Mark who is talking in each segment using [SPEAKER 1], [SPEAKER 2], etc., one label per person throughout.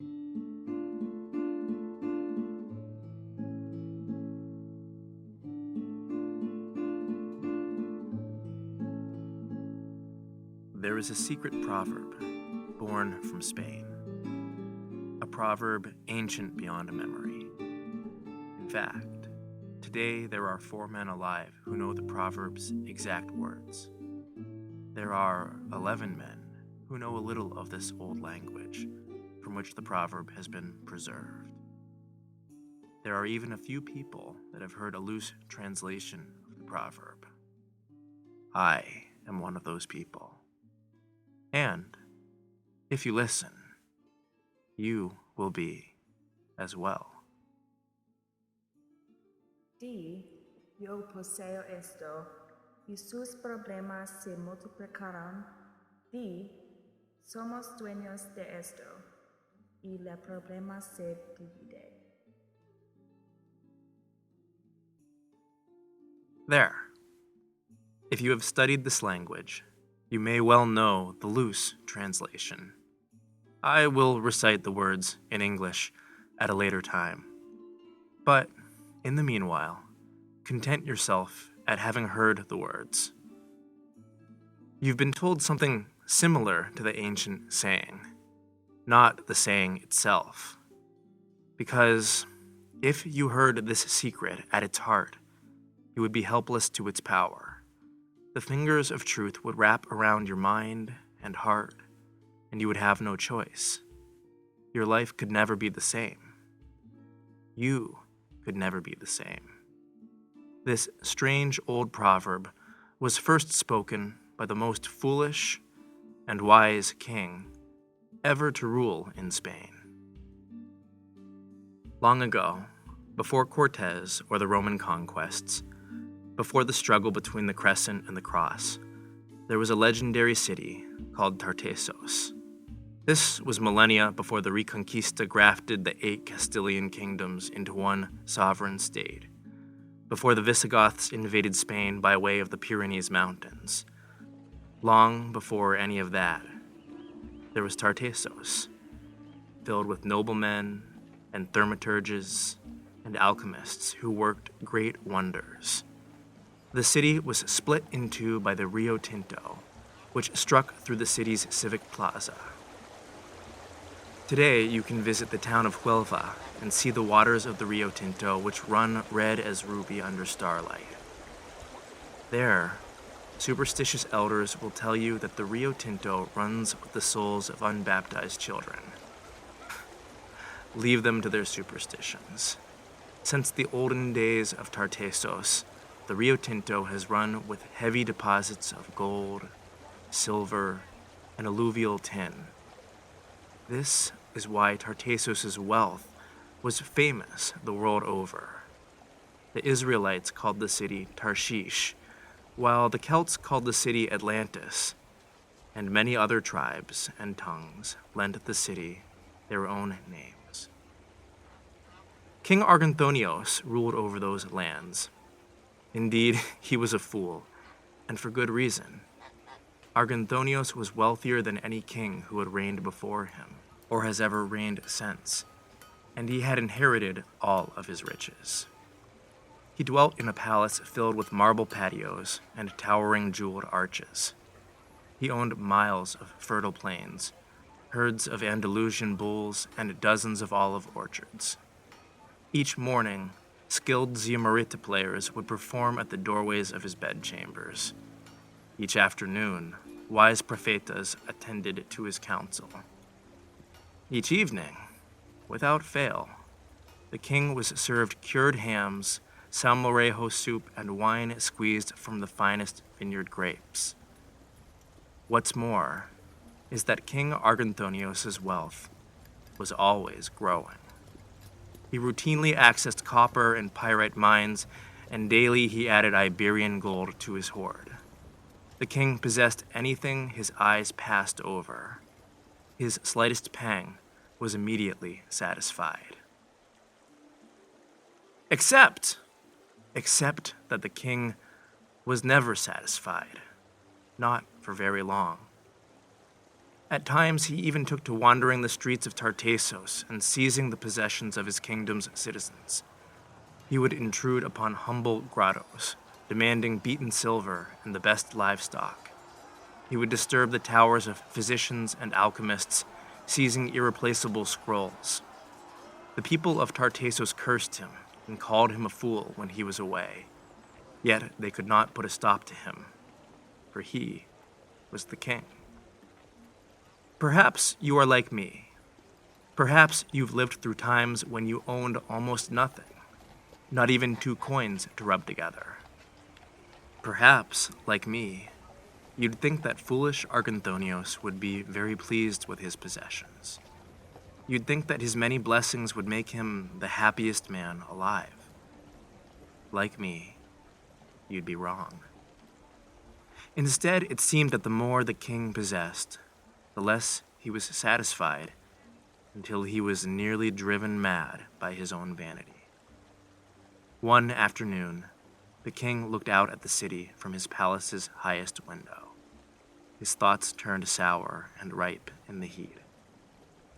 [SPEAKER 1] There is a secret proverb born from Spain, a proverb ancient beyond memory. In fact, today there are 4 men alive who know the proverb's exact words. There are 11 men who know a little of this old language from which the proverb has been preserved. There are even a few people that have heard a loose translation of the proverb. I am one of those people. And, if you listen, you will be as well.
[SPEAKER 2] Yo poseo esto, y sus problemas se multiplicarán. Somos dueños de esto, y el problema se divide.
[SPEAKER 1] There. If you have studied this language, you may well know the loose translation. I will recite the words in English at a later time. But, in the meanwhile, content yourself at having heard the words. You've been told something similar to the ancient saying, not the saying itself. Because if you heard this secret at its heart, you would be helpless to its power. The fingers of truth would wrap around your mind and heart, and you would have no choice. Your life could never be the same. You could never be the same. This strange old proverb was first spoken by the most foolish and wise king ever to rule in Spain. Long ago, before Cortez or the Roman conquests, before the struggle between the crescent and the cross, there was a legendary city called Tartessos. This was millennia before the Reconquista grafted the 8 Castilian kingdoms into one sovereign state, before the Visigoths invaded Spain by way of the Pyrenees Mountains. Long before any of that, there was Tartessos, filled with noblemen and thaumaturges and alchemists who worked great wonders. The city was split in two by the Rio Tinto, which struck through the city's civic plaza. Today, you can visit the town of Huelva and see the waters of the Rio Tinto, which run red as ruby under starlight. There, superstitious elders will tell you that the Rio Tinto runs with the souls of unbaptized children. Leave them to their superstitions. Since the olden days of Tartessos, the Rio Tinto has run with heavy deposits of gold, silver, and alluvial tin. This is why Tartessos' wealth was famous the world over. The Israelites called the city Tarshish, while the Celts called the city Atlantis, and many other tribes and tongues lent the city their own names. King Arganthonios ruled over those lands. Indeed, he was a fool, and for good reason. Arganthonios was wealthier than any king who had reigned before him, or has ever reigned since, and he had inherited all of his riches. He dwelt in a palace filled with marble patios and towering jeweled arches. He owned miles of fertile plains, herds of Andalusian bulls, and dozens of olive orchards. Each morning, skilled Ziamarita players would perform at the doorways of his bedchambers. Each afternoon, wise prophetas attended to his council. Each evening, without fail, the king was served cured hams, salmorejo soup, and wine squeezed from the finest vineyard grapes. What's more is that King Arganthonios' wealth was always growing. He routinely accessed copper and pyrite mines, and daily he added Iberian gold to his hoard. The king possessed anything his eyes passed over. His slightest pang was immediately satisfied. Except that the king was never satisfied, not for very long. At times, he even took to wandering the streets of Tartessos and seizing the possessions of his kingdom's citizens. He would intrude upon humble grottos, demanding beaten silver and the best livestock. He would disturb the towers of physicians and alchemists, seizing irreplaceable scrolls. The people of Tartessos cursed him and called him a fool when he was away. Yet they could not put a stop to him, for he was the king. Perhaps you are like me. Perhaps you've lived through times when you owned almost nothing, not even 2 coins to rub together. Perhaps, like me, you'd think that foolish Arganthonios would be very pleased with his possessions. You'd think that his many blessings would make him the happiest man alive. Like me, you'd be wrong. Instead, it seemed that the more the king possessed, the less he was satisfied, until he was nearly driven mad by his own vanity. One afternoon, the king looked out at the city from his palace's highest window. His thoughts turned sour and ripe in the heat.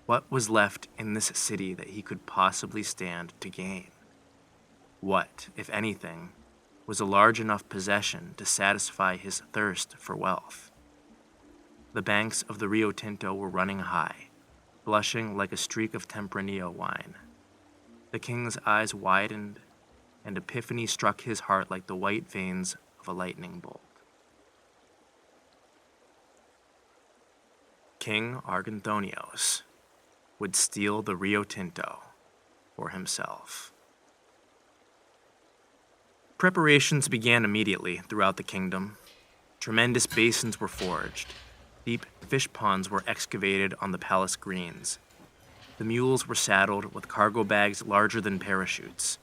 [SPEAKER 1] What was left in this city that he could possibly stand to gain? What, if anything, was a large enough possession to satisfy his thirst for wealth? The banks of the Rio Tinto were running high, blushing like a streak of Tempranillo wine. The king's eyes widened, and epiphany struck his heart like the white veins of a lightning bolt. King Arganthonios would steal the Rio Tinto for himself. Preparations began immediately throughout the kingdom. Tremendous basins were forged. Deep fish ponds were excavated on the palace greens. The mules were saddled with cargo bags larger than parachutes.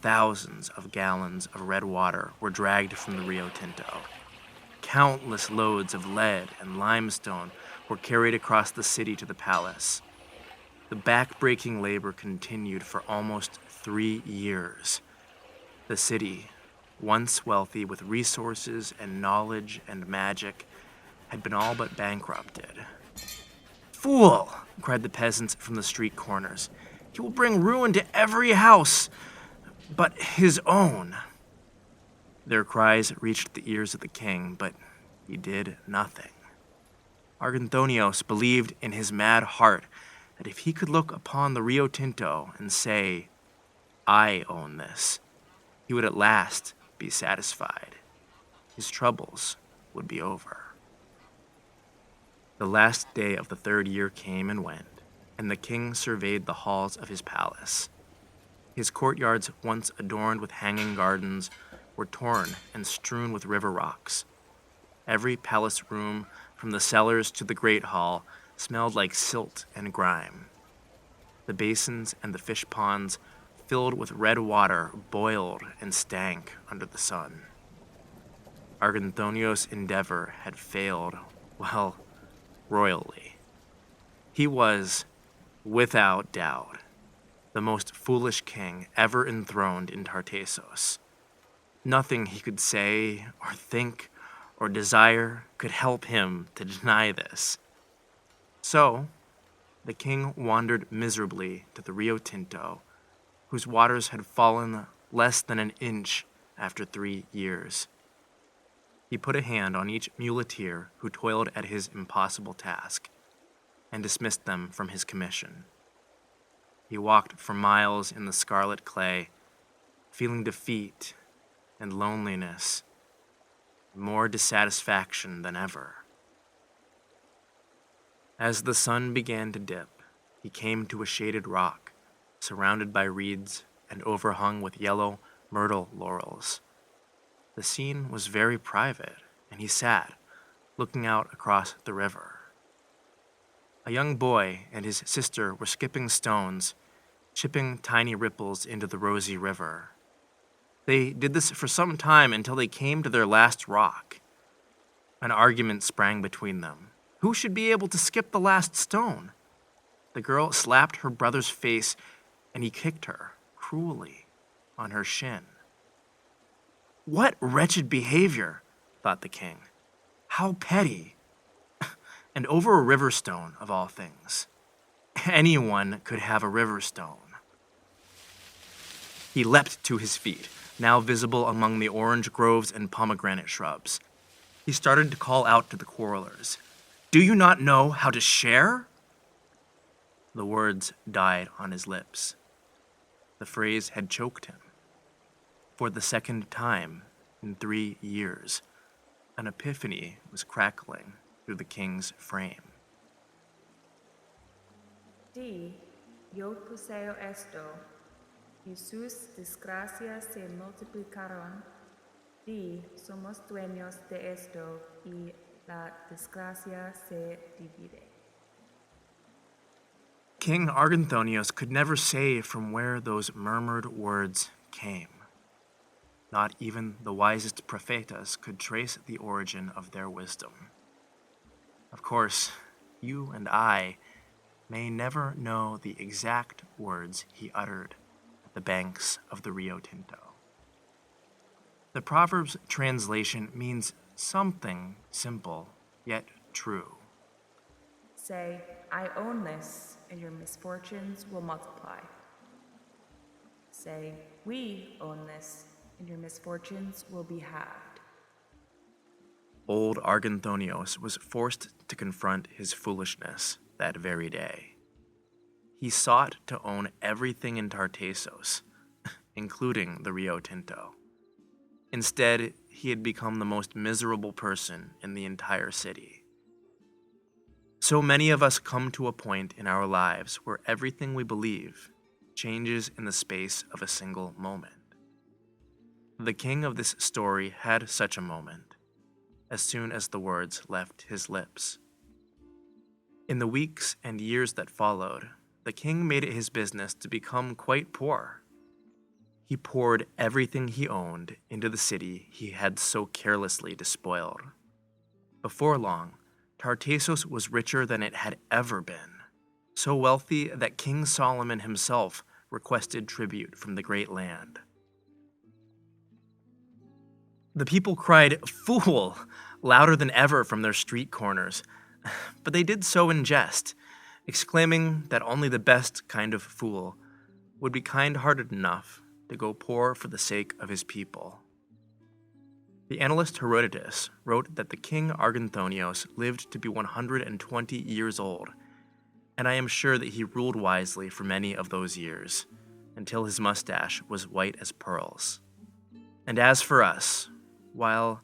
[SPEAKER 1] Thousands of gallons of red water were dragged from the Rio Tinto. Countless loads of lead and limestone were carried across the city to the palace. The back-breaking labor continued for almost 3 years. The city, once wealthy with resources and knowledge and magic, had been all but bankrupted. "Fool!" cried the peasants from the street corners. "He will bring ruin to every house but his own." Their cries reached the ears of the king, but he did nothing. Arganthonios believed in his mad heart that if he could look upon the Rio Tinto and say, "I own this," he would at last be satisfied. His troubles would be over. The last day of the 3rd year came and went, and the king surveyed the halls of his palace. His courtyards, once adorned with hanging gardens, were torn and strewn with river rocks. Every palace room, from the cellars to the great hall, smelled like silt and grime. The basins and the fish ponds, filled with red water, boiled and stank under the sun. Arganthonios' endeavor had failed, well, royally. He was, without doubt, the most foolish king ever enthroned in Tartessos. Nothing he could say or think or desire could help him to deny this. So, the king wandered miserably to the Rio Tinto, whose waters had fallen less than an inch after 3 years. He put a hand on each muleteer who toiled at his impossible task, and dismissed them from his commission. He walked for miles in the scarlet clay, feeling defeat and loneliness, and more dissatisfaction than ever. As the sun began to dip, he came to a shaded rock, surrounded by reeds and overhung with yellow myrtle laurels. The scene was very private, and he sat, looking out across the river. A young boy and his sister were skipping stones, chipping tiny ripples into the rosy river. They did this for some time until they came to their last rock. An argument sprang between them. Who should be able to skip the last stone? The girl slapped her brother's face, and he kicked her, cruelly, on her shin. "What wretched behavior," thought the king. "How petty." and over a river stone, of all things. Anyone could have a river stone. He leapt to his feet, now visible among the orange groves and pomegranate shrubs. He started to call out to the quarrelers, "Do you not know how to share?" The words died on his lips. The phrase had choked him. For the second time in 3 years, an epiphany was crackling through the king's frame.
[SPEAKER 2] Di, yo puseo esto, y sus desgracias se multiplicaron. Di, somos dueños de esto, y la desgracia se divide.
[SPEAKER 1] King Arganthonios could never say from where those murmured words came. Not even the wisest prophetas could trace the origin of their wisdom. Of course, you and I may never know the exact words he uttered at the banks of the Rio Tinto. The proverb's translation means something simple, yet true.
[SPEAKER 2] Say, I own this, and your misfortunes will multiply. Say, we own this, and your misfortunes will be halved.
[SPEAKER 1] Old Arganthonios was forced to confront his foolishness that very day. He sought to own everything in Tartessos, including the Rio Tinto. Instead, he had become the most miserable person in the entire city. So many of us come to a point in our lives where everything we believe changes in the space of a single moment. The king of this story had such a moment, as soon as the words left his lips. In the weeks and years that followed, the king made it his business to become quite poor. He poured everything he owned into the city he had so carelessly despoiled. Before long, Tartessos was richer than it had ever been, so wealthy that King Solomon himself requested tribute from the great land. The people cried, "Fool!" louder than ever from their street corners, but they did so in jest, exclaiming that only the best kind of fool would be kind-hearted enough to go poor for the sake of his people. The annalist Herodotus wrote that the king Arganthonios lived to be 120 years old, and I am sure that he ruled wisely for many of those years, until his mustache was white as pearls. And as for us, while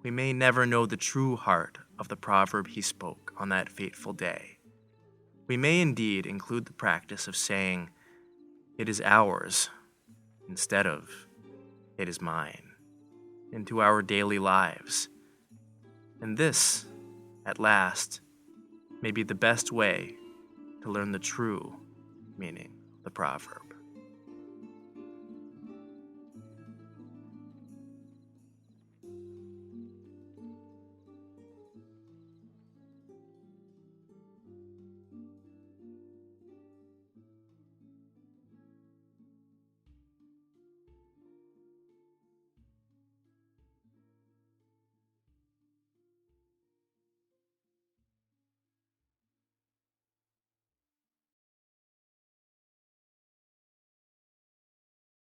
[SPEAKER 1] we may never know the true heart of the proverb he spoke on that fateful day, we may indeed include the practice of saying, "It is ours," instead of, "It is mine," into our daily lives. And this, at last, may be the best way to learn the true meaning of the proverb.